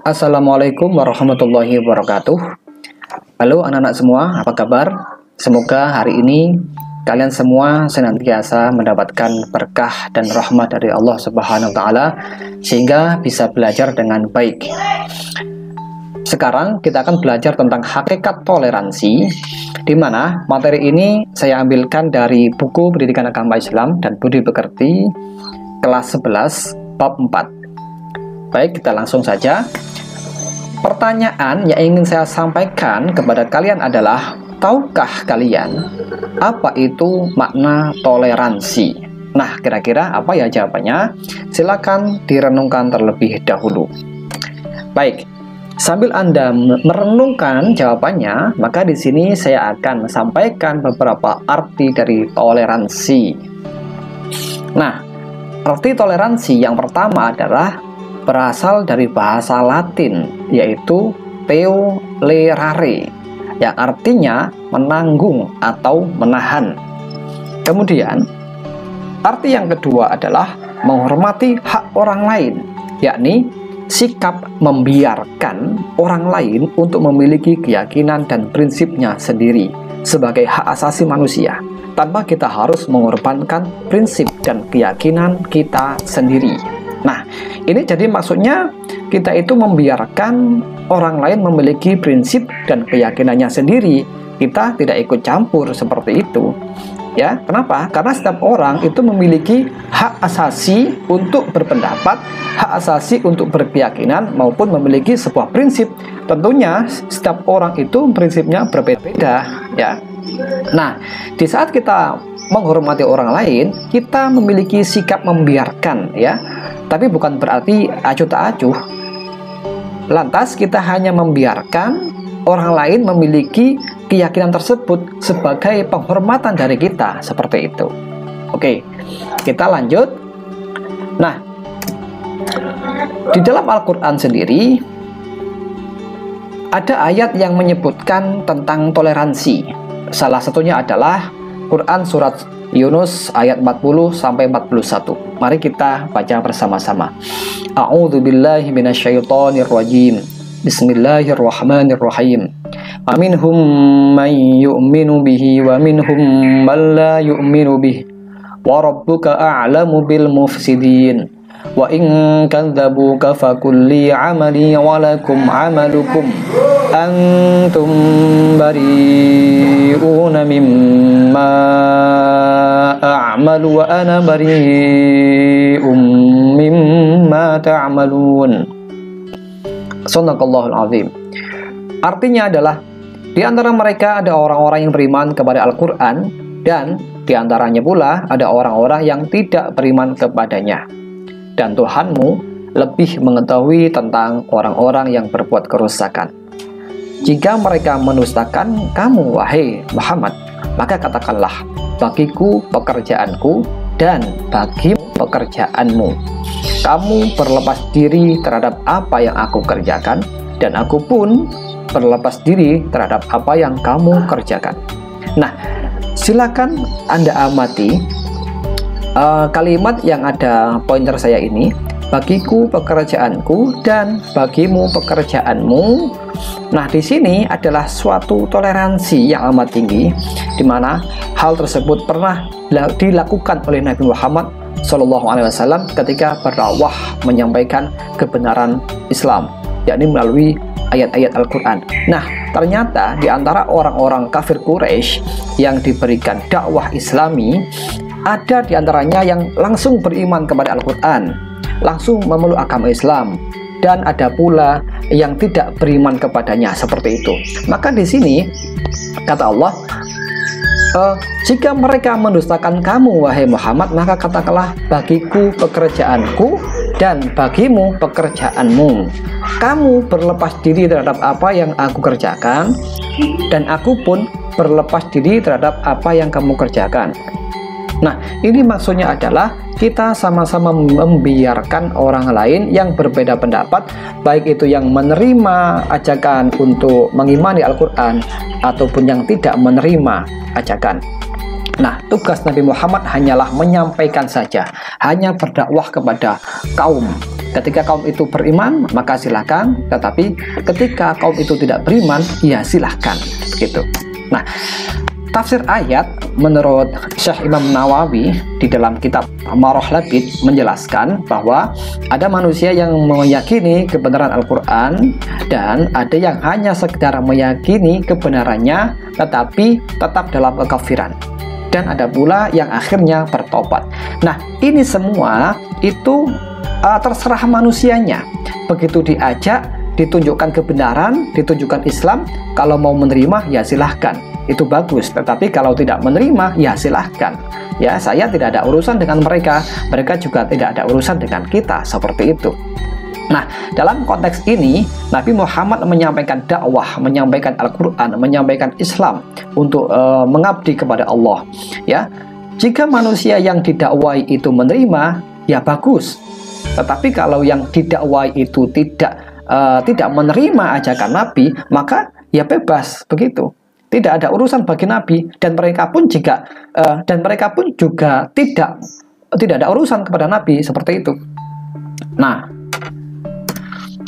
Assalamualaikum warahmatullahi wabarakatuh. Halo anak-anak semua, apa kabar? Semoga hari ini kalian semua senantiasa mendapatkan berkah dan rahmat dari Allah Subhanahu wa Ta'ala, sehingga bisa belajar dengan baik. Sekarang kita akan belajar tentang hakikat toleransi, di mana materi ini saya ambilkan dari buku Pendidikan Agama Islam dan Budi Pekerti kelas 11 bab 4. Baik, kita langsung saja. Pertanyaan yang ingin saya sampaikan kepada kalian adalah, tahukah kalian apa itu makna toleransi? Nah, kira-kira apa ya jawabannya? Silakan direnungkan terlebih dahulu. Baik, sambil Anda merenungkan jawabannya, maka di sini saya akan sampaikan beberapa arti dari toleransi. Nah, arti toleransi yang pertama adalah berasal dari bahasa Latin, yaitu tolerare, yang artinya menanggung atau menahan. Kemudian, arti yang kedua adalah menghormati hak orang lain, yakni sikap membiarkan orang lain untuk memiliki keyakinan dan prinsipnya sendiri sebagai hak asasi manusia, tanpa kita harus mengorbankan prinsip dan keyakinan kita sendiri. Nah, ini jadi maksudnya kita itu membiarkan orang lain memiliki prinsip dan keyakinannya sendiri. Kita tidak ikut campur seperti itu. Ya, kenapa? Karena setiap orang itu memiliki hak asasi untuk berpendapat, hak asasi untuk berkeyakinan, maupun memiliki sebuah prinsip. Tentunya setiap orang itu prinsipnya berbeda-beda, ya. Nah, di saat kita menghormati orang lain, kita memiliki sikap membiarkan, ya. Tapi bukan berarti acuh tak acuh. Lantas kita hanya membiarkan orang lain memiliki keyakinan tersebut sebagai penghormatan dari kita, seperti itu. Oke, kita lanjut. Nah, di dalam Al-Quran sendiri ada ayat yang menyebutkan tentang toleransi. Salah satunya adalah Quran surat Yunus ayat 40 sampai 41. Mari kita baca bersama-sama. A'udzubillahi minasyaitonir rajim. Bismillahirrahmanirrahim. Wa minhum man yu'minu bihi wa minhum man la yu'minu bihi. Wa rabbuka a'lamu bil mufsidin. Wa in kadzabuka fakulli 'amali wa lakum 'amalukum antum bari'una mimma a'malu wa ana bari'um mimma ta'malun. Shadaqallahul azim. Artinya adalah, di antara mereka ada orang-orang yang beriman kepada Al-Quran, dan di antaranya pula ada orang-orang yang tidak beriman kepadanya. Dan Tuhanmu lebih mengetahui tentang orang-orang yang berbuat kerusakan. Jika mereka mendustakan kamu, wahai Muhammad, maka katakanlah, bagiku pekerjaanku dan bagimu pekerjaanmu. Kamu berlepas diri terhadap apa yang aku kerjakan, dan aku pun berlepas diri terhadap apa yang kamu kerjakan. Nah, silakan Anda amati kalimat yang ada pointer saya ini, bagiku pekerjaanku dan bagimu pekerjaanmu. Nah, di sini adalah suatu toleransi yang amat tinggi, di mana hal tersebut pernah dilakukan oleh Nabi Muhammad SAW ketika berdakwah menyampaikan kebenaran Islam, yakni melalui ayat-ayat Al-Quran. Nah, ternyata di antara orang-orang kafir Quraisy yang diberikan dakwah Islami, ada di antaranya yang langsung beriman kepada Al-Quran, langsung memeluk agama Islam, dan ada pula yang tidak beriman kepadanya, seperti itu. Maka di sini kata Allah, jika mereka mendustakan kamu, wahai Muhammad, maka katakanlah, bagiku pekerjaanku dan bagimu pekerjaanmu. Kamu berlepas diri terhadap apa yang aku kerjakan, dan aku pun berlepas diri terhadap apa yang kamu kerjakan. Nah, ini maksudnya adalah kita sama-sama membiarkan orang lain yang berbeda pendapat, baik itu yang menerima ajakan untuk mengimani Al-Quran ataupun yang tidak menerima ajakan. Nah, tugas Nabi Muhammad hanyalah menyampaikan saja, hanya berdakwah kepada kaum. Ketika kaum itu beriman, maka silakan. Tetapi ketika kaum itu tidak beriman, ya silahkan. Gitu. Nah, tafsir ayat menurut Syekh Imam Nawawi di dalam kitab Marah Labid menjelaskan bahwa ada manusia yang meyakini kebenaran Al-Quran dan ada yang hanya sekedar meyakini kebenarannya tetapi tetap dalam kekafiran. Dan ada pula yang akhirnya bertobat. Nah, ini semua itu terserah manusianya. Begitu diajak, ditunjukkan kebenaran, ditunjukkan Islam, kalau mau menerima ya silahkan, itu bagus. Tetapi kalau tidak menerima ya silahkan. Ya, saya tidak ada urusan dengan mereka, mereka juga tidak ada urusan dengan kita, seperti itu. Nah, dalam konteks ini Nabi Muhammad menyampaikan dakwah, menyampaikan Al-Quran, menyampaikan Islam untuk mengabdi kepada Allah. Ya, jika manusia yang didakwai itu menerima, ya bagus. Tetapi kalau yang didakwai itu tidak menerima ajakan Nabi, maka ya bebas begitu. Tidak ada urusan bagi Nabi, dan mereka pun juga tidak ada urusan kepada Nabi, seperti itu. Nah,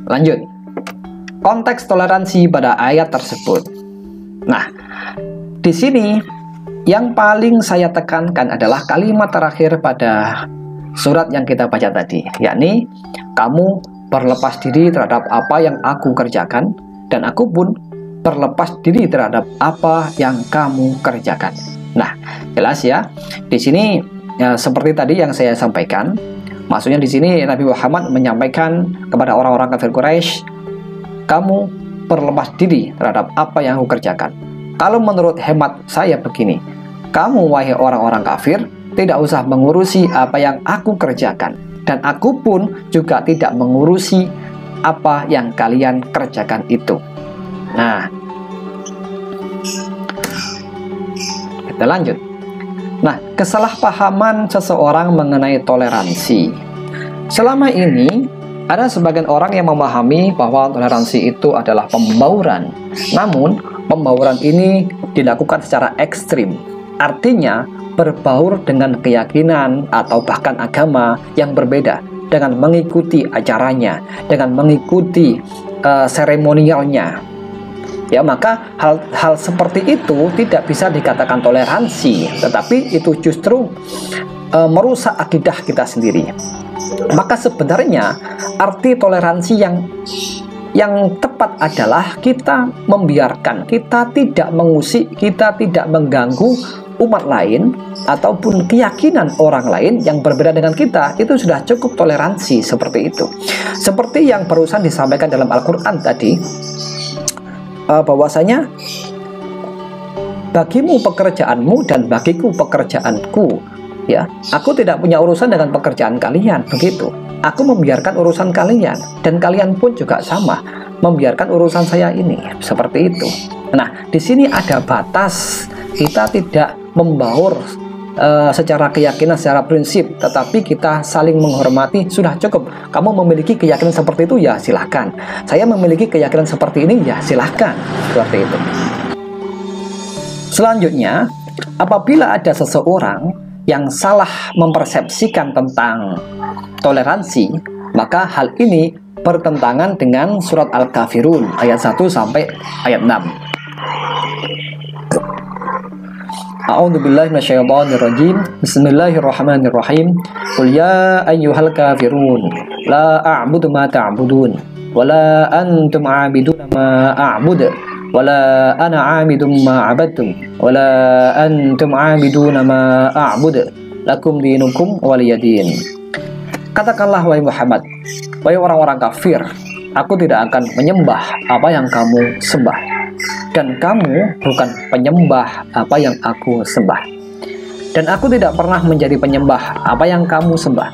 lanjut. Konteks toleransi pada ayat tersebut. Nah, di sini yang paling saya tekankan adalah kalimat terakhir pada surat yang kita baca tadi, yakni kamu berlepas diri terhadap apa yang aku kerjakan dan aku pun berlepas diri terhadap apa yang kamu kerjakan. Nah, jelas ya. Di sini ya, seperti tadi yang saya sampaikan, maksudnya di sini Nabi Muhammad menyampaikan kepada orang-orang kafir Quraisy, kamu berlepas diri terhadap apa yang aku kerjakan. Kalau menurut hemat saya begini, kamu wahai orang-orang kafir tidak usah mengurusi apa yang aku kerjakan, dan aku pun juga tidak mengurusi apa yang kalian kerjakan itu. Nah, kita lanjut. Nah, kesalahpahaman seseorang mengenai toleransi. Selama ini ada sebagian orang yang memahami bahwa toleransi itu adalah pembauran. Namun, pembauran ini dilakukan secara ekstrim. Artinya, berbaur dengan keyakinan atau bahkan agama yang berbeda, dengan mengikuti acaranya, dengan mengikuti seremonialnya. Ya, maka hal seperti itu tidak bisa dikatakan toleransi, tetapi itu justru merusak akidah kita sendiri. Maka sebenarnya arti toleransi yang tepat adalah kita membiarkan, kita tidak mengusik, kita tidak mengganggu umat lain ataupun keyakinan orang lain yang berbeda dengan kita. Itu sudah cukup toleransi, seperti itu. Seperti yang barusan disampaikan dalam Al-Quran tadi, bahwasanya bagimu pekerjaanmu dan bagiku pekerjaanku. Ya, aku tidak punya urusan dengan pekerjaan kalian, begitu. Aku membiarkan urusan kalian, dan kalian pun juga sama membiarkan urusan saya ini, seperti itu. Nah, di sini ada batas. Kita tidak membaur secara keyakinan, secara prinsip, tetapi kita saling menghormati. Sudah cukup. Kamu memiliki keyakinan seperti itu, ya silahkan. Saya memiliki keyakinan seperti ini, ya silahkan. Seperti itu. Selanjutnya, apabila ada seseorang yang salah mempersepsikan tentang toleransi, maka hal ini bertentangan dengan surat Al-Kafirun ayat 1 sampai ayat 6. A'udzubillahi minasyaitonirrajim. Bismillahirrahmanirrahim. Qul ya ayyuhal kafirun la a'budu ma ta'budun wa la antum 'abidun ma a'budu wa la ana 'abidun ma 'abadtum wa la antum 'abidun ma a'budu lakum dinukum waliyadin. Katakanlah wahai Muhammad, wahai orang-orang kafir, aku tidak akan menyembah apa yang kamu sembah, dan kamu bukan penyembah apa yang aku sembah. Dan aku tidak pernah menjadi penyembah apa yang kamu sembah,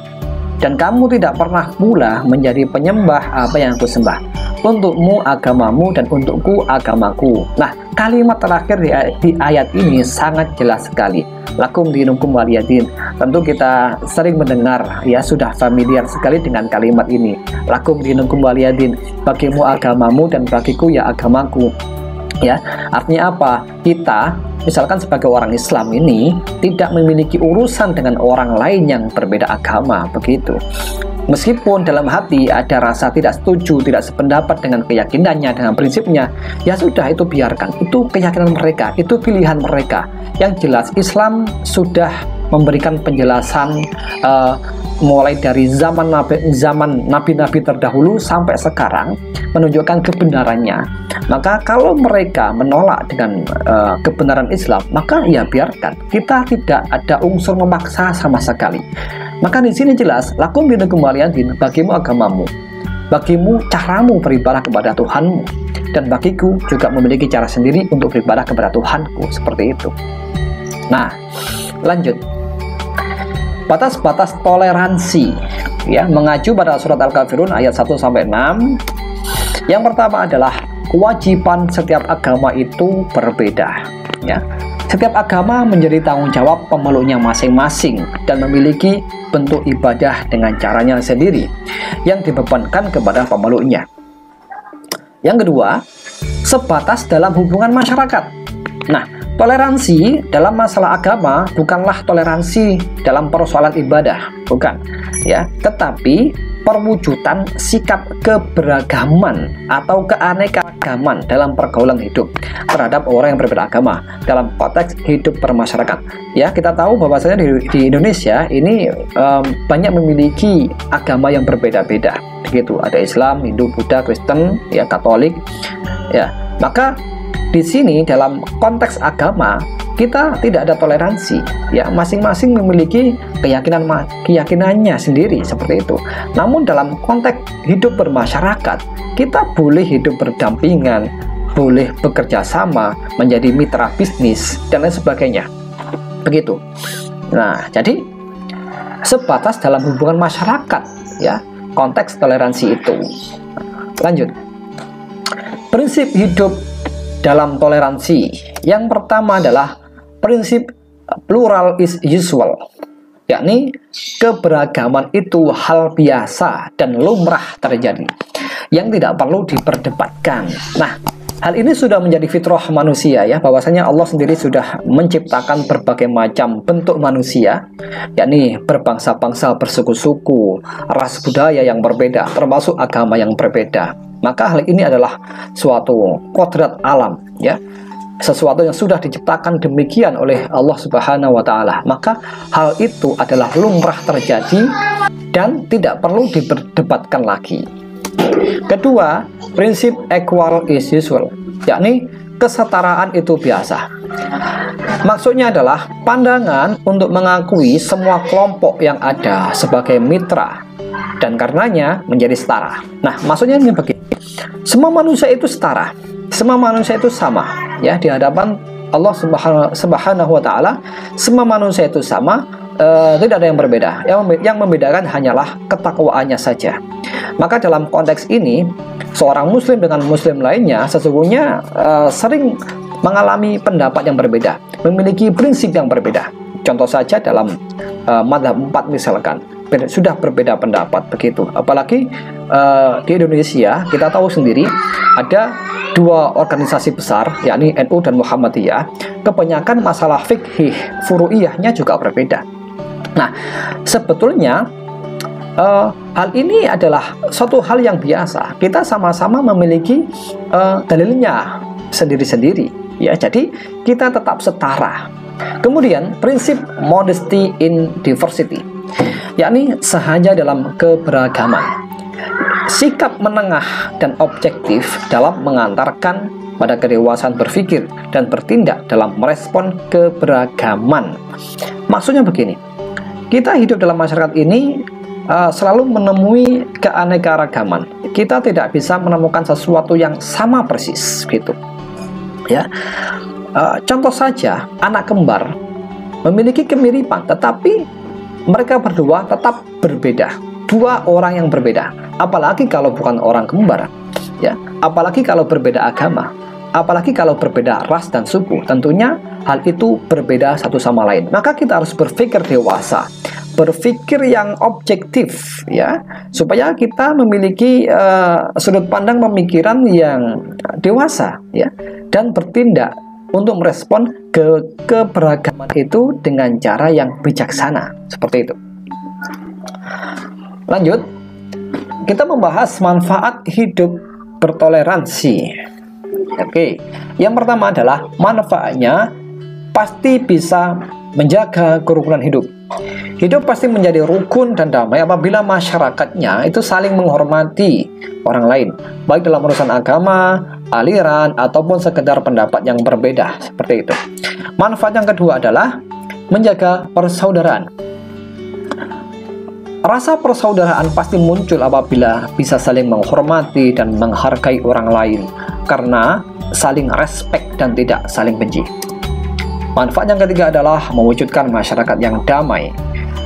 dan kamu tidak pernah pula menjadi penyembah apa yang aku sembah. Untukmu agamamu dan untukku agamaku. Nah, kalimat terakhir di ayat ini sangat jelas sekali. Lakum dinukum waliyadin. Tentu kita sering mendengar, ya sudah familiar sekali dengan kalimat ini. Lakum dinukum waliyadin. Bagimu agamamu dan bagiku ya agamaku. Ya, artinya apa? Kita misalkan sebagai orang Islam ini tidak memiliki urusan dengan orang lain yang berbeda agama, begitu. Meskipun dalam hati ada rasa tidak setuju, tidak sependapat dengan keyakinannya, dengan prinsipnya, ya sudah, itu biarkan. Itu keyakinan mereka, itu pilihan mereka. Yang jelas Islam sudah memberikan penjelasan mulai dari zaman nabi-nabi terdahulu sampai sekarang, menunjukkan kebenarannya. Maka kalau mereka menolak dengan kebenaran Islam, maka ya biarkan. Kita tidak ada unsur memaksa sama sekali. Maka di sini jelas, lakum dinukum waliyadin, bagimu agamamu, bagimu caramu beribadah kepada Tuhanmu, dan bagiku juga memiliki cara sendiri untuk beribadah kepada Tuhanku, seperti itu. Nah, lanjut. Batas-batas toleransi, ya, mengacu pada surat Al-Kafirun ayat 1 sampai 6. Yang pertama adalah kewajiban setiap agama itu berbeda, ya. Setiap agama menjadi tanggung jawab pemeluknya masing-masing dan memiliki bentuk ibadah dengan caranya sendiri yang dibebankan kepada pemeluknya. Yang kedua, sebatas dalam hubungan masyarakat. Nah, toleransi dalam masalah agama bukanlah toleransi dalam persoalan ibadah, bukan, ya, tetapi perwujudan sikap keberagaman atau keanekaragaman dalam pergaulan hidup terhadap orang yang berbeda agama dalam konteks hidup bermasyarakat. Ya, kita tahu bahwasanya di Indonesia ini banyak memiliki agama yang berbeda-beda, begitu. Ada Islam, Hindu, Buddha, Kristen, ya, Katolik, ya. Maka di sini dalam konteks agama kita tidak ada toleransi, ya, masing-masing memiliki keyakinannya sendiri, seperti itu. Namun dalam konteks hidup bermasyarakat, kita boleh hidup berdampingan, boleh bekerja sama, menjadi mitra bisnis dan lain sebagainya, begitu. Nah, jadi sebatas dalam hubungan masyarakat, ya, konteks toleransi itu. Lanjut. Prinsip hidup dalam toleransi yang pertama adalah prinsip plural is usual, yakni keberagaman itu hal biasa dan lumrah terjadi yang tidak perlu diperdebatkan. Nah, hal ini sudah menjadi fitrah manusia, ya, bahwasanya Allah sendiri sudah menciptakan berbagai macam bentuk manusia, yakni berbangsa-bangsa, bersuku-suku, ras budaya yang berbeda, termasuk agama yang berbeda. Maka hal ini adalah suatu kodrat alam, ya, sesuatu yang sudah diciptakan demikian oleh Allah Subhanahu wa Ta'ala. Maka hal itu adalah lumrah terjadi dan tidak perlu diperdebatkan lagi. Kedua, prinsip equal is usual, yakni kesetaraan itu biasa. Maksudnya adalah pandangan untuk mengakui semua kelompok yang ada sebagai mitra dan karenanya menjadi setara. Nah, maksudnya ini begini. Semua manusia itu setara, semua manusia itu sama, ya, di hadapan Allah Subhanahu wa Ta'ala. Semua manusia itu sama, tidak ada yang berbeda. Yang membedakan hanyalah ketakwaannya saja. Maka dalam konteks ini, seorang muslim dengan muslim lainnya sesungguhnya sering mengalami pendapat yang berbeda, memiliki prinsip yang berbeda. Contoh saja dalam mazhab 4 misalkan, sudah berbeda pendapat, begitu. Apalagi di Indonesia kita tahu sendiri ada dua organisasi besar, yakni NU dan Muhammadiyah. Kebanyakan masalah fikih furu'iyahnya juga berbeda. Nah, sebetulnya hal ini adalah suatu hal yang biasa. Kita sama-sama memiliki dalilnya sendiri-sendiri, ya. Jadi kita tetap setara. Kemudian prinsip modesty in diversity, yakni sahaja dalam keberagaman. Sikap menengah dan objektif dalam mengantarkan pada kedewasaan berpikir dan bertindak dalam merespon keberagaman. Maksudnya begini, kita hidup dalam masyarakat ini selalu menemui keanekaragaman. Kita tidak bisa menemukan sesuatu yang sama persis, gitu, ya. Contoh saja, anak kembar memiliki kemiripan, tetapi mereka berdua tetap berbeda. Dua orang yang berbeda, apalagi kalau bukan orang kembar, ya. Apalagi kalau berbeda agama, apalagi kalau berbeda ras dan suku. Tentunya hal itu berbeda satu sama lain. Maka kita harus berpikir dewasa, berpikir yang objektif, ya, supaya kita memiliki sudut pandang pemikiran yang dewasa, ya, dan bertindak untuk merespon keberagaman itu dengan cara yang bijaksana, seperti itu. Lanjut, kita membahas manfaat hidup bertoleransi. Oke, yang pertama adalah manfaatnya pasti bisa menjaga kerukunan hidup. Hidup pasti menjadi rukun dan damai apabila masyarakatnya itu saling menghormati orang lain, baik dalam urusan agama, aliran, ataupun sekedar pendapat yang berbeda, seperti itu. Manfaat yang kedua adalah menjaga persaudaraan. Rasa persaudaraan pasti muncul apabila bisa saling menghormati dan menghargai orang lain, karena saling respek dan tidak saling benci. Manfaat yang ketiga adalah mewujudkan masyarakat yang damai.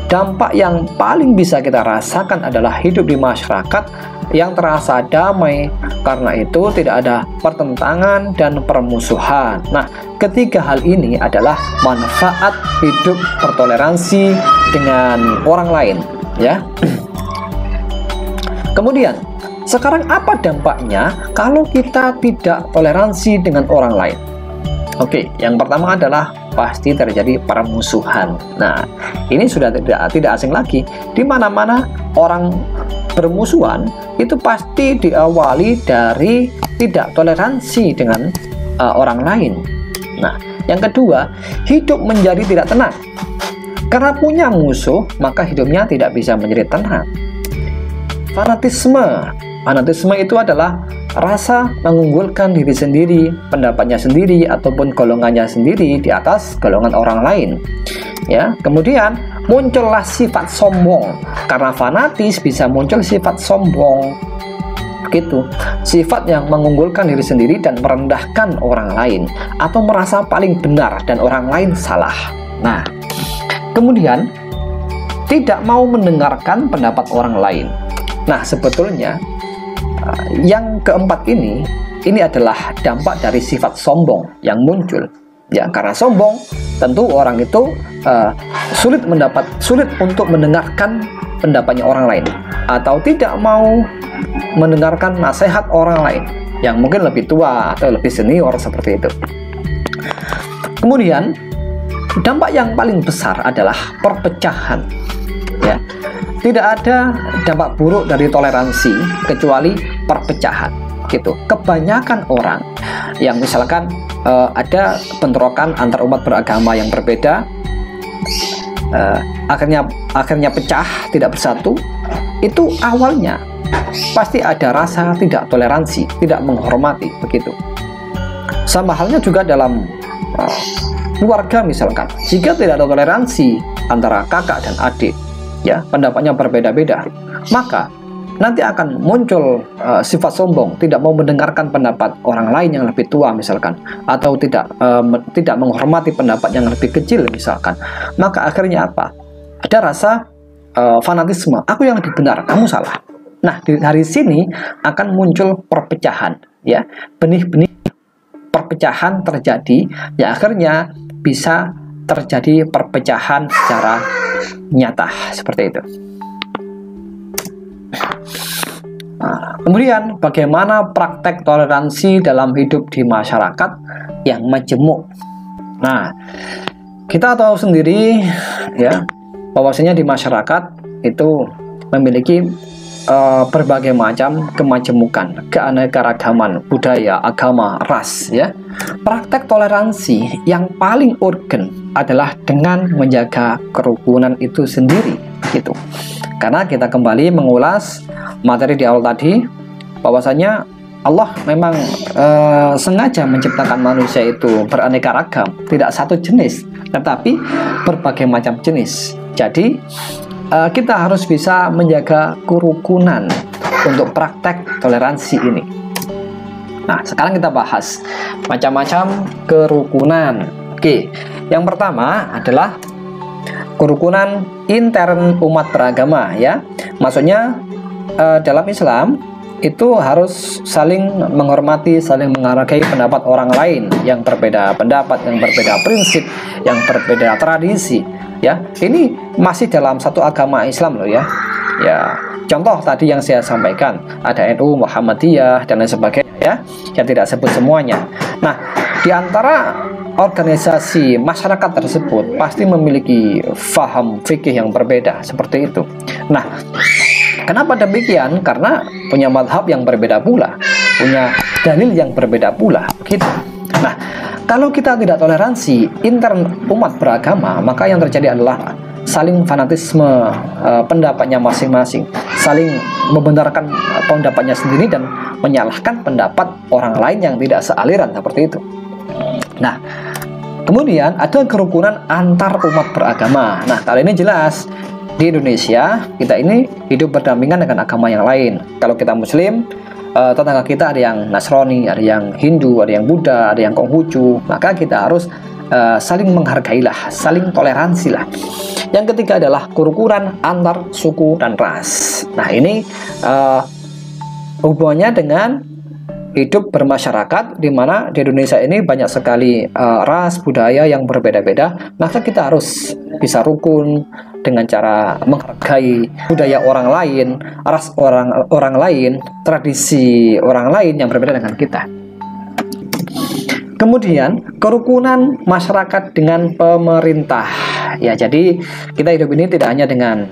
Dampak yang paling bisa kita rasakan adalah hidup di masyarakat yang terasa damai, karena itu tidak ada pertentangan dan permusuhan. Nah, ketiga hal ini adalah manfaat hidup bertoleransi dengan orang lain, ya. Kemudian, sekarang apa dampaknya kalau kita tidak toleransi dengan orang lain? Oke, yang pertama adalah pasti terjadi permusuhan. Nah, ini sudah tidak asing lagi. Di mana-mana orang bermusuhan itu pasti diawali dari tidak toleransi dengan orang lain. Nah, yang kedua, hidup menjadi tidak tenang. Karena punya musuh, maka hidupnya tidak bisa menjadi tenang. Fanatisme itu adalah rasa mengunggulkan diri sendiri, pendapatnya sendiri, ataupun golongannya sendiri di atas golongan orang lain. Ya, kemudian muncullah sifat sombong. Karena fanatis bisa muncul sifat sombong. Begitu, sifat yang mengunggulkan diri sendiri dan merendahkan orang lain, atau merasa paling benar dan orang lain salah. Nah, kemudian tidak mau mendengarkan pendapat orang lain. Nah, sebetulnya yang keempat ini adalah dampak dari sifat sombong yang muncul, ya. Karena sombong, tentu orang itu sulit untuk mendengarkan pendapatnya orang lain, atau tidak mau mendengarkan nasihat orang lain yang mungkin lebih tua atau lebih senior, seperti itu. Kemudian dampak yang paling besar adalah perpecahan, ya. Tidak ada dampak buruk dari toleransi kecuali perpecahan, gitu. Kebanyakan orang yang misalkan ada bentrokan antar umat beragama yang berbeda, akhirnya pecah, tidak bersatu, itu awalnya pasti ada rasa tidak toleransi, tidak menghormati, begitu. Sama halnya juga dalam keluarga misalkan, jika tidak ada toleransi antara kakak dan adik, ya, pendapatnya berbeda-beda, maka nanti akan muncul sifat sombong, tidak mau mendengarkan pendapat orang lain yang lebih tua misalkan, atau tidak menghormati pendapat yang lebih kecil misalkan. Maka akhirnya apa? Ada rasa fanatisme, aku yang lebih benar, kamu salah. Nah, dari sini akan muncul perpecahan, ya. Benih-benih perpecahan terjadi, ya, akhirnya bisa terjadi perpecahan secara nyata, seperti itu. Nah, kemudian bagaimana praktek toleransi dalam hidup di masyarakat yang majemuk? Nah, kita tahu sendiri, ya, bahwasanya di masyarakat itu memiliki berbagai macam kemajemukan, keanekaragaman budaya, agama, ras, ya. Praktek toleransi yang paling urgen adalah dengan menjaga kerukunan itu sendiri, gitu. Karena kita kembali mengulas materi di awal tadi, bahwasanya Allah memang sengaja menciptakan manusia itu beraneka ragam, tidak satu jenis, tetapi berbagai macam jenis. Jadi kita harus bisa menjaga kerukunan untuk praktek toleransi ini. Nah, sekarang kita bahas macam-macam kerukunan. Oke, yang pertama adalah kerukunan intern umat beragama, ya. Maksudnya dalam Islam itu harus saling menghormati, saling menghargai pendapat orang lain yang berbeda pendapat, yang berbeda prinsip, yang berbeda tradisi. Ya, ini masih dalam satu agama Islam loh ya. Ya, contoh tadi yang saya sampaikan, ada NU, Muhammadiyah dan lain sebagainya ya. Saya tidak sebut semuanya. Nah, di antara organisasi masyarakat tersebut pasti memiliki faham fikih yang berbeda seperti itu. Nah, kenapa demikian? Karena punya madhab yang berbeda pula, punya dalil yang berbeda pula, gitu. Nah, kalau kita tidak toleransi intern umat beragama, maka yang terjadi adalah saling fanatisme pendapatnya masing-masing, saling membenarkan pendapatnya sendiri dan menyalahkan pendapat orang lain yang tidak sealiran seperti itu. Nah, kemudian ada kerukunan antar umat beragama. Nah, kali ini jelas di Indonesia kita ini hidup berdampingan dengan agama yang lain. Kalau kita Muslim, tetangga kita ada yang Nasrani, ada yang Hindu, ada yang Buddha, ada yang Konghucu, maka kita harus saling menghargailah, saling toleransilah. Yang ketiga adalah kerukunan antar suku dan ras. Nah, ini hubungannya dengan hidup bermasyarakat, di mana di Indonesia ini banyak sekali ras budaya yang berbeda-beda, maka kita harus bisa rukun dengan cara menghargai budaya orang lain, ras orang lain, tradisi orang lain yang berbeda dengan kita. Kemudian kerukunan masyarakat dengan pemerintah. Ya, jadi kita hidup ini tidak hanya dengan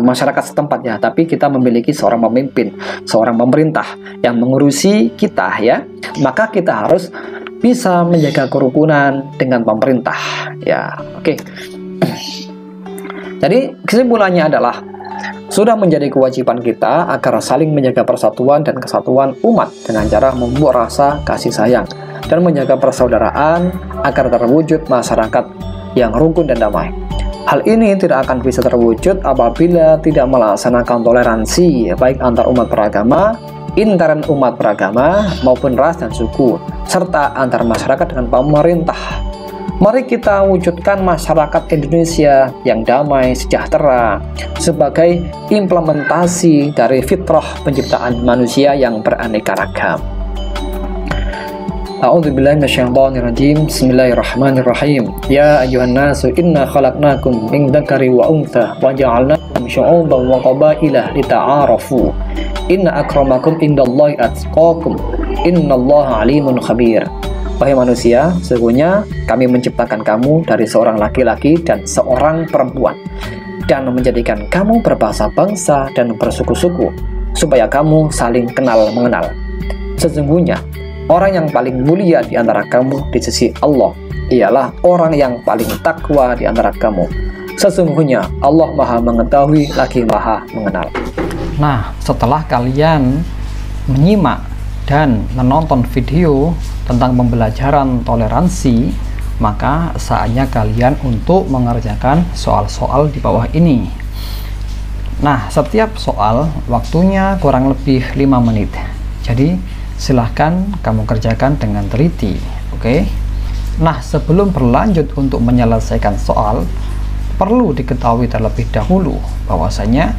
masyarakat setempat ya, tapi kita memiliki seorang pemimpin, seorang pemerintah yang mengurusi kita ya. Maka kita harus bisa menjaga kerukunan dengan pemerintah ya. Oke. Jadi kesimpulannya adalah sudah menjadi kewajiban kita agar saling menjaga persatuan dan kesatuan umat dengan cara membuat rasa kasih sayang dan menjaga persaudaraan agar terwujud masyarakat yang rukun dan damai. Hal ini tidak akan bisa terwujud apabila tidak melaksanakan toleransi baik antar umat beragama, intern umat beragama maupun ras dan suku, serta antar masyarakat dengan pemerintah. Mari kita wujudkan masyarakat Indonesia yang damai, sejahtera sebagai implementasi dari fitrah penciptaan manusia yang beraneka ragam. A'udzubillahi minasyaitonirrajim. Bismillahirrahmanirrahim. Ya ayyuhan nasu inna khalaqnakum min dzakari wa untha wa ja'alnakum syu'uban wa qabaila lita'arafu. Inna akramakum indallahi atqakum. Innallaha alimun khabir. Wahai manusia, sesungguhnya kami menciptakan kamu dari seorang laki-laki dan seorang perempuan, dan menjadikan kamu berbangsa bangsa dan bersuku-suku, supaya kamu saling kenal mengenal. Sesungguhnya, orang yang paling mulia di antara kamu di sisi Allah ialah orang yang paling takwa di antara kamu. Sesungguhnya Allah Maha Mengetahui lagi Maha Mengenal. Nah, setelah kalian menyimak dan menonton video tentang pembelajaran toleransi, maka saatnya kalian untuk mengerjakan soal-soal di bawah ini. Nah, setiap soal waktunya kurang lebih 5 menit. Jadi, silahkan kamu kerjakan dengan teliti. Oke? Nah, sebelum berlanjut untuk menyelesaikan soal, perlu diketahui terlebih dahulu bahwasanya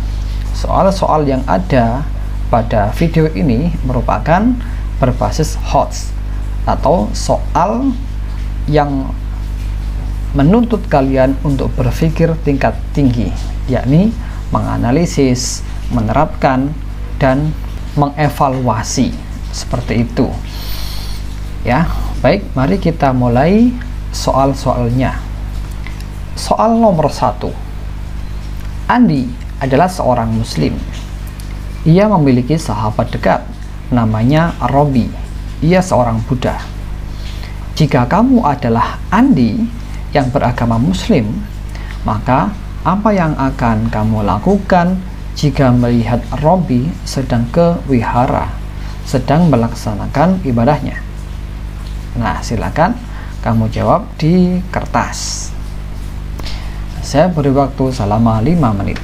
soal-soal yang ada pada video ini merupakan berbasis HOTS atau soal yang menuntut kalian untuk berpikir tingkat tinggi, yakni menganalisis, menerapkan, dan mengevaluasi. Seperti itu ya. Baik, mari kita mulai soal-soalnya. Soal nomor 1. Andi adalah seorang muslim. Ia memiliki sahabat dekat namanya Robi. Ia seorang Buddha. Jika kamu adalah Andi yang beragama muslim, maka apa yang akan kamu lakukan jika melihat Robi sedang ke wihara, sedang melaksanakan ibadahnya? Nah, silakan kamu jawab di kertas. Saya beri waktu selama 5 menit.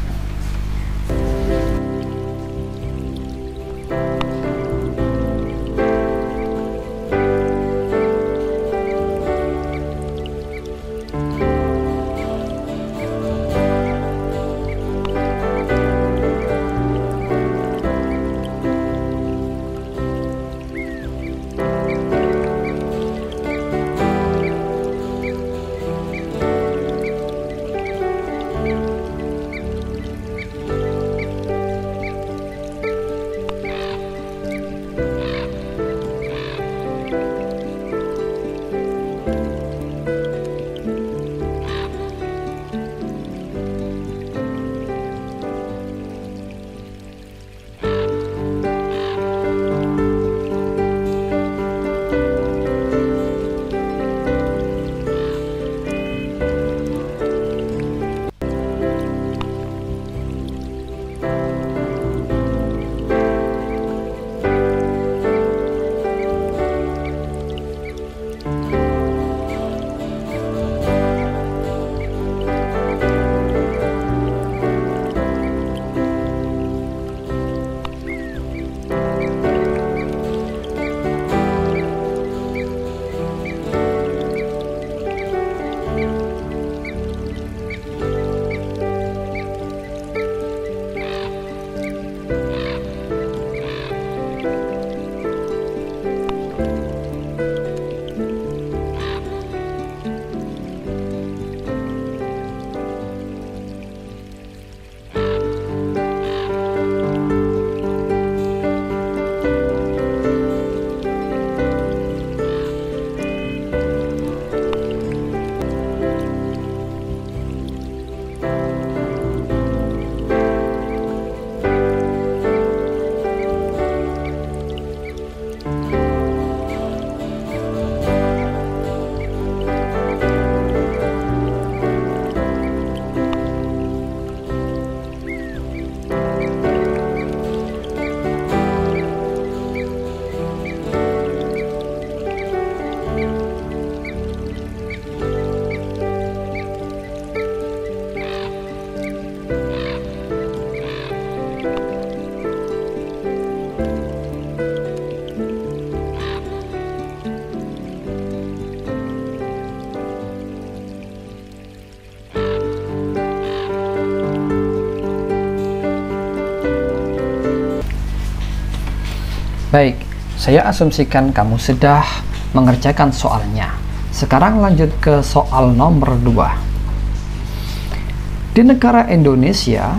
Baik, saya asumsikan kamu sudah mengerjakan soalnya. Sekarang lanjut ke soal nomor 2. Di negara Indonesia,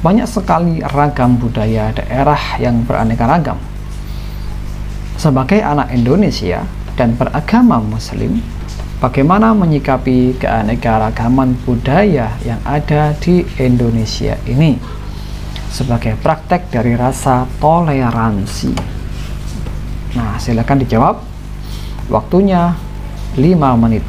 banyak sekali ragam budaya daerah yang beraneka ragam. Sebagai anak Indonesia dan beragama Muslim, bagaimana menyikapi keanekaragaman budaya yang ada di Indonesia ini sebagai praktek dari rasa toleransi? Nah, silakan dijawab. Waktunya 5 menit.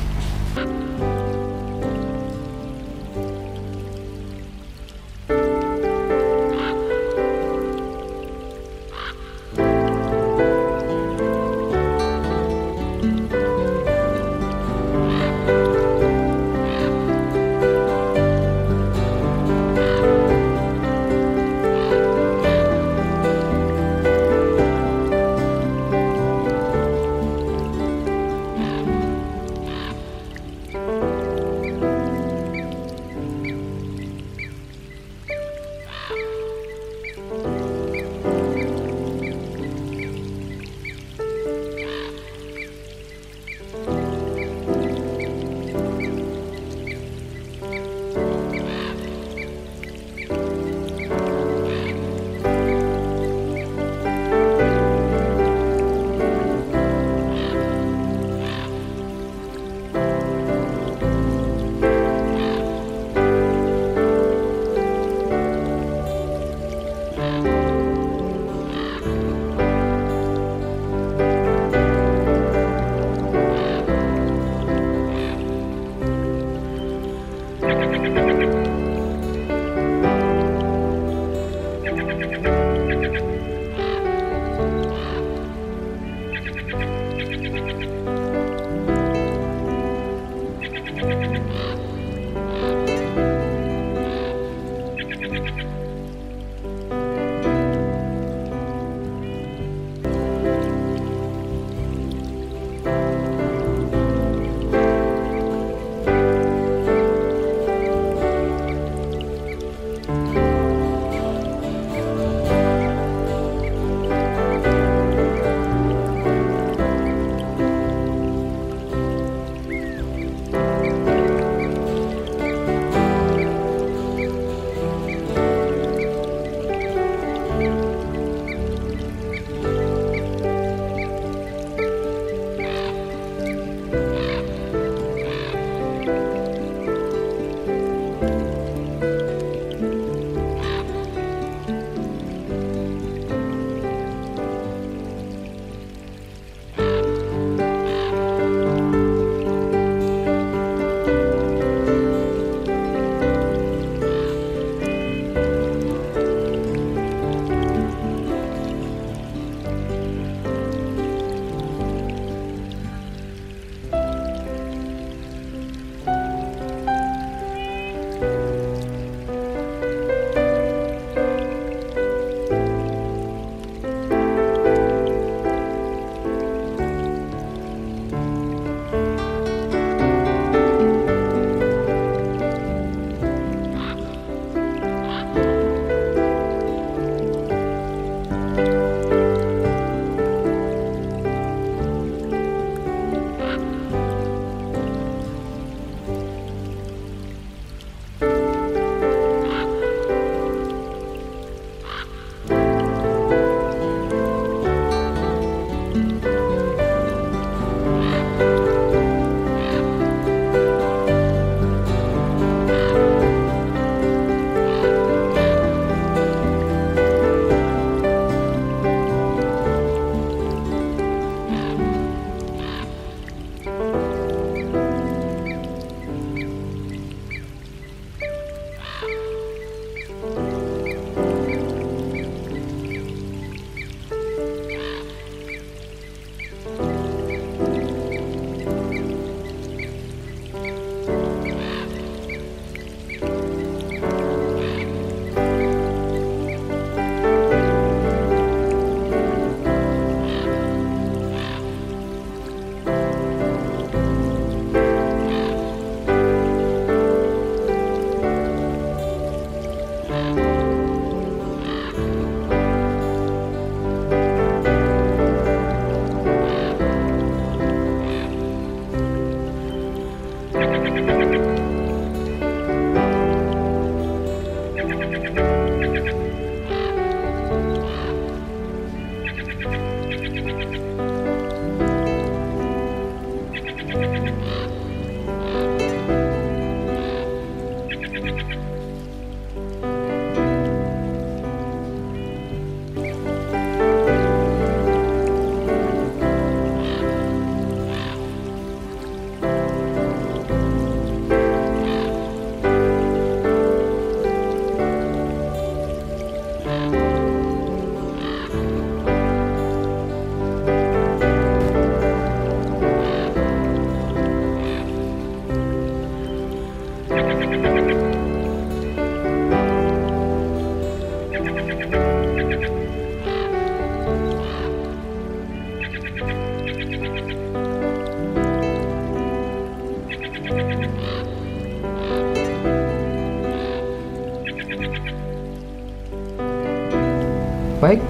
Baik,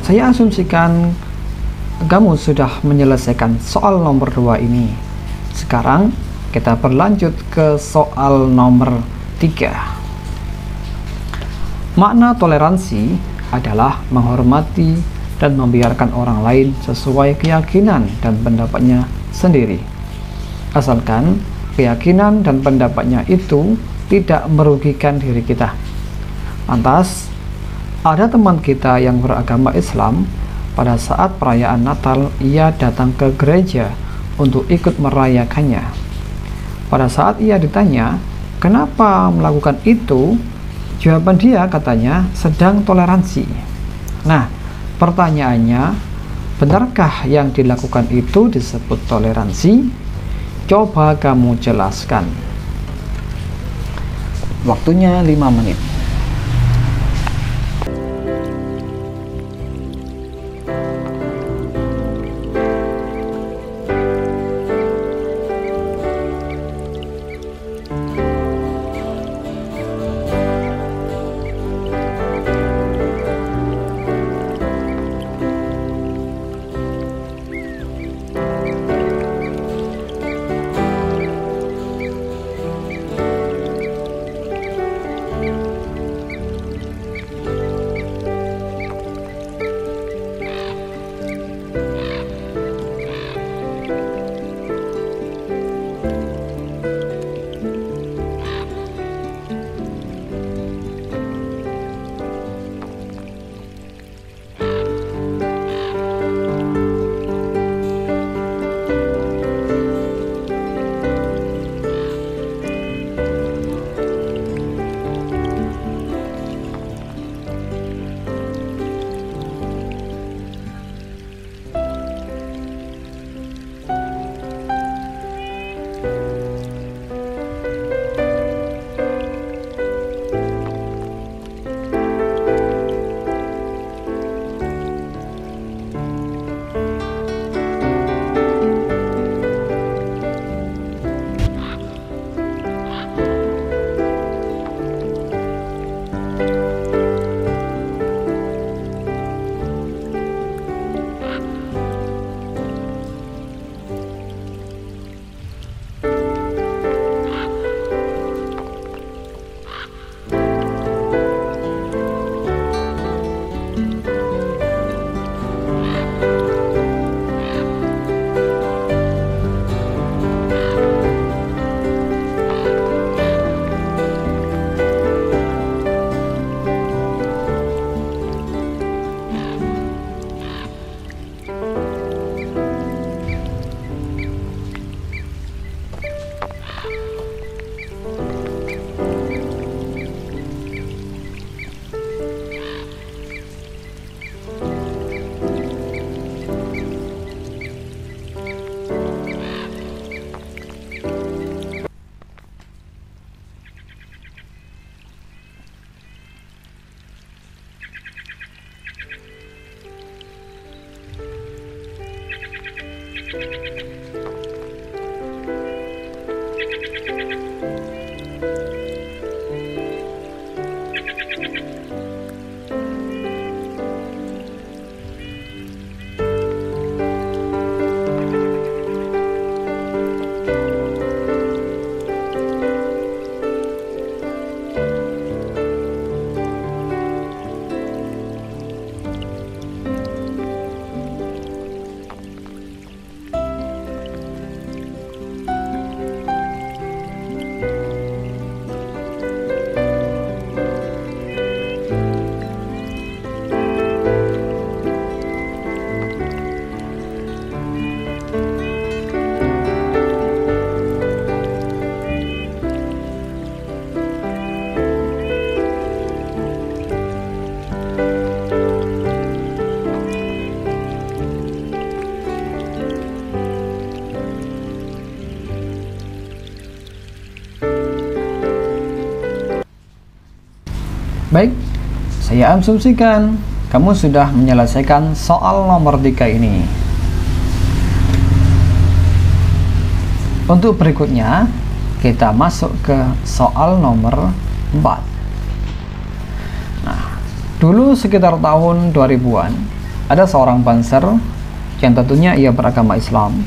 saya asumsikan kamu sudah menyelesaikan soal nomor 2 ini. Sekarang kita berlanjut ke soal nomor 3. Makna toleransi adalah menghormati dan membiarkan orang lain sesuai keyakinan dan pendapatnya sendiri, asalkan keyakinan dan pendapatnya itu tidak merugikan diri kita. Lantas, ada teman kita yang beragama Islam. Pada saat perayaan Natal, ia datang ke gereja untuk ikut merayakannya. Pada saat ia ditanya, kenapa melakukan itu? Jawaban dia katanya sedang toleransi. Nah, pertanyaannya, benarkah yang dilakukan itu disebut toleransi? Coba kamu jelaskan. Waktunya 5 menit. Baik, saya asumsikan kamu sudah menyelesaikan soal nomor 3 ini. Untuk berikutnya, kita masuk ke soal nomor 4. Nah, dulu sekitar tahun 2000-an, ada seorang banser yang tentunya ia beragama Islam.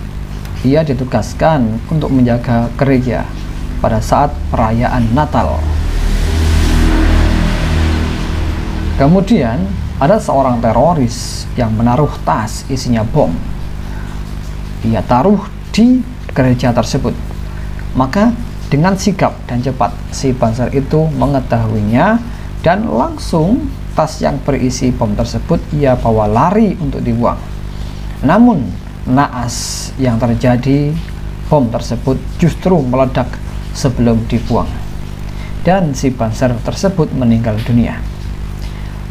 Ia ditugaskan untuk menjaga gereja pada saat perayaan Natal. Kemudian ada seorang teroris yang menaruh tas isinya bom. Ia taruh di gereja tersebut. Maka dengan sigap dan cepat si banser itu mengetahuinya dan langsung tas yang berisi bom tersebut ia bawa lari untuk dibuang. Namun naas yang terjadi, bom tersebut justru meledak sebelum dibuang dan si banser tersebut meninggal dunia.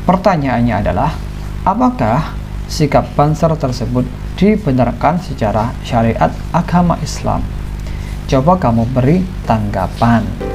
Pertanyaannya adalah, apakah sikap banser tersebut dibenarkan secara syariat agama Islam? Coba kamu beri tanggapan.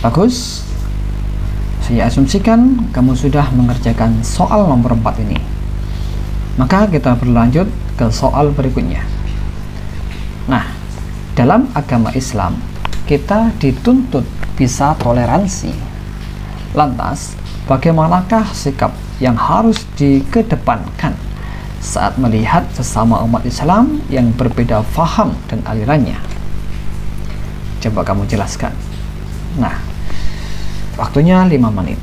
Bagus. Saya asumsikan kamu sudah mengerjakan soal nomor 4 ini. Maka kita berlanjut ke soal berikutnya. Nah, dalam agama Islam, kita dituntut bisa toleransi. Lantas, bagaimanakah sikap yang harus dikedepankan saat melihat sesama umat Islam yang berbeda faham dan alirannya? Coba kamu jelaskan. Nah, waktunya 5 menit.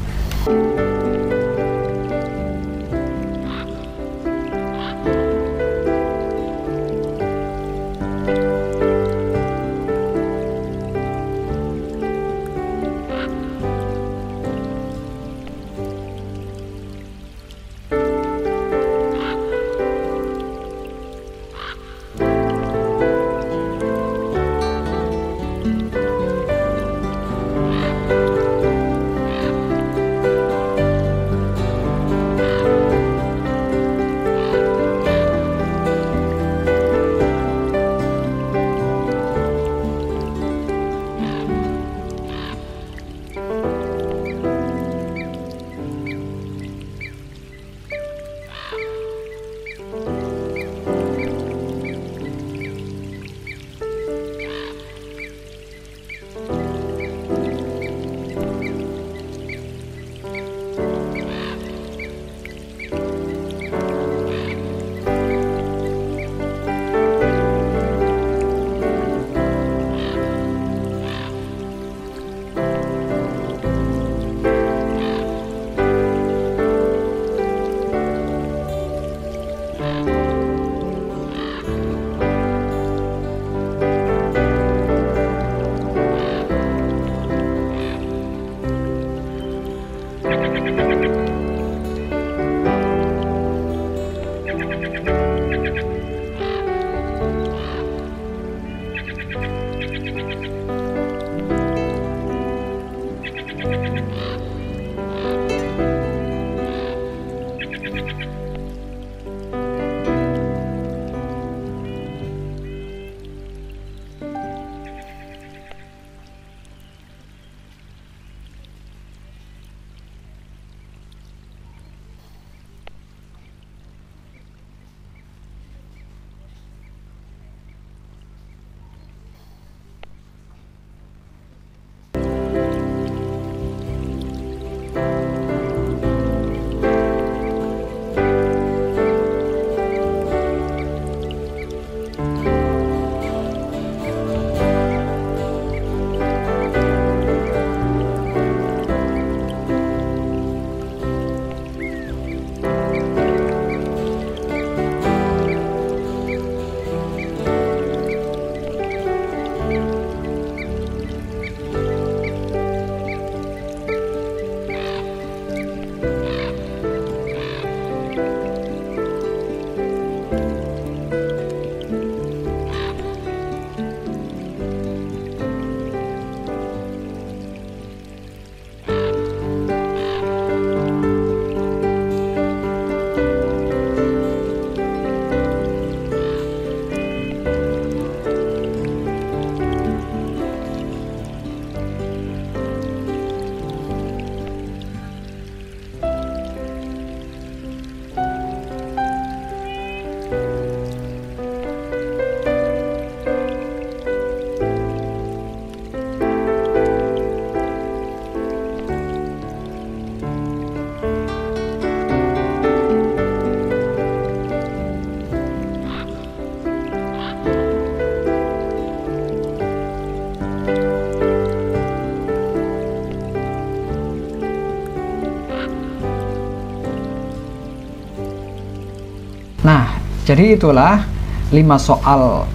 Nah, jadi itulah 5 soal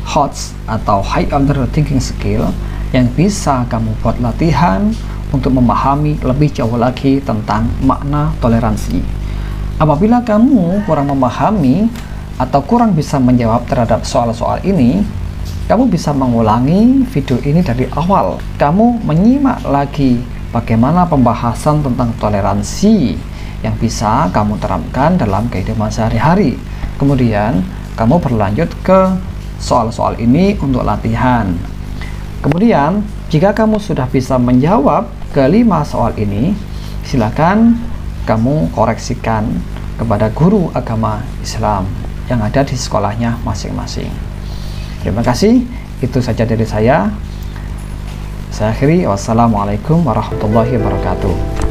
HOTS atau High Order Thinking Skill yang bisa kamu buat latihan untuk memahami lebih jauh lagi tentang makna toleransi. Apabila kamu kurang memahami atau kurang bisa menjawab terhadap soal-soal ini, kamu bisa mengulangi video ini dari awal. Kamu menyimak lagi bagaimana pembahasan tentang toleransi yang bisa kamu terapkan dalam kehidupan sehari-hari. Kemudian kamu berlanjut ke soal-soal ini untuk latihan. Kemudian jika kamu sudah bisa menjawab ke 5 soal ini, silakan kamu koreksikan kepada guru agama Islam yang ada di sekolahnya masing-masing. Terima kasih, itu saja dari saya. Saya akhiri, wassalamualaikum warahmatullahi wabarakatuh.